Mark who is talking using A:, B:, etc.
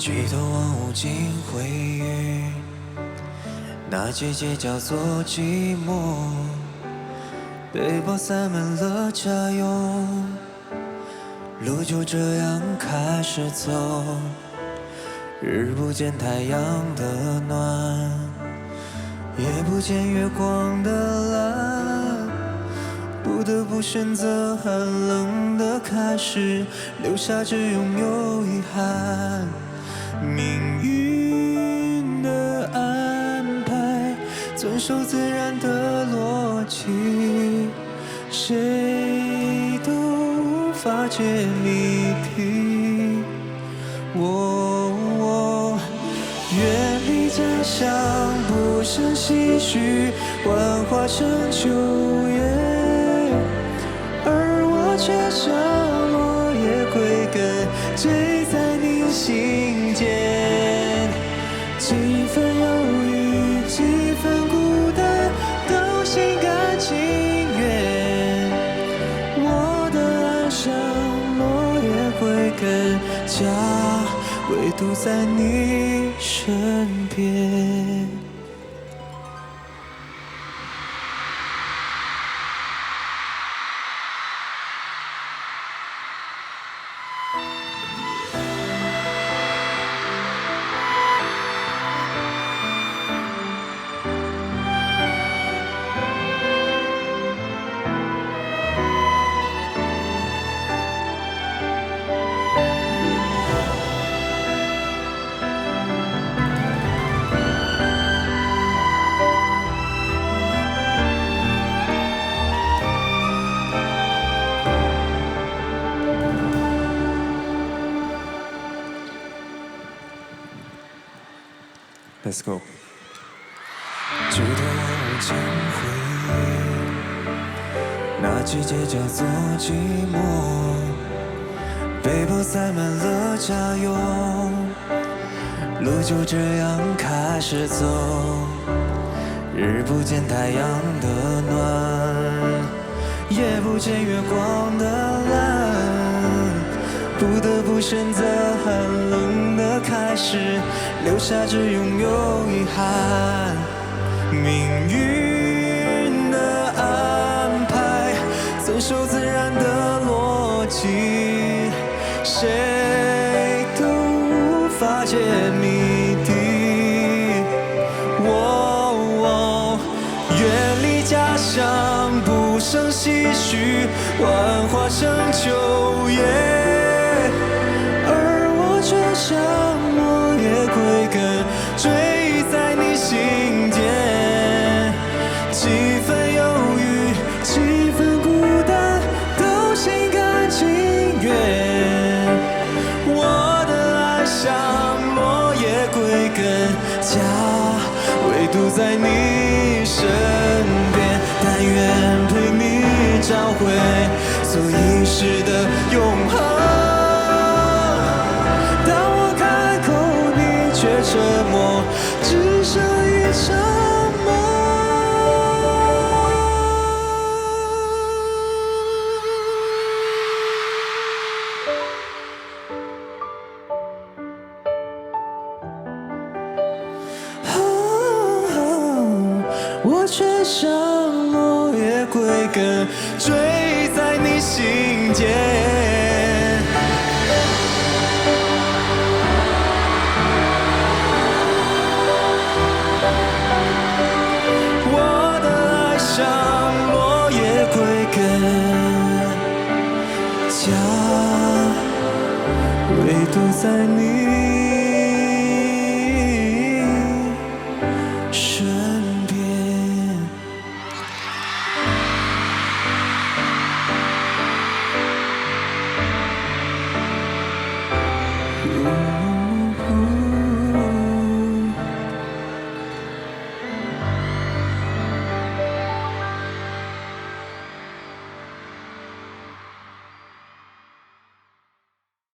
A: 举头望无尽回忆，那季节叫做寂寞。背包塞满了家用，路就这样开始走。日不见太阳的暖，也不见月光的蓝，不得不选择寒冷的开始，留下只拥有遗憾。命运的安排，遵守自然的逻辑，谁都无法解谜题。远离家乡，不胜唏嘘，幻化成秋叶，而我却像落叶归根，坠在你心间。几分忧郁，几分孤单，都心甘情愿。我的爱像落叶归根，家唯独在你身边。Let's go。举头望无尽回忆，那季节叫做寂寞。背包塞满了家用，路就这样开始走。日不见太阳的暖，也不见月光的蓝，不得不选择寒冷的开始，留下只拥有遗憾。命运的安排，遵守自然的逻辑，谁都无法解谜底。远离家乡，不胜唏嘘，幻化成秋叶，而我却像落叶归根，坠在你心间。几分忧郁，几分孤单，都心甘情愿。我的爱像落叶归根，家唯独在你身边。但愿陪你找回所遗失的永恒。当我开口，你却沉默，只剩一沉默。我却像落叶归根，坠在你心间。我的爱像落叶归根，家唯独在你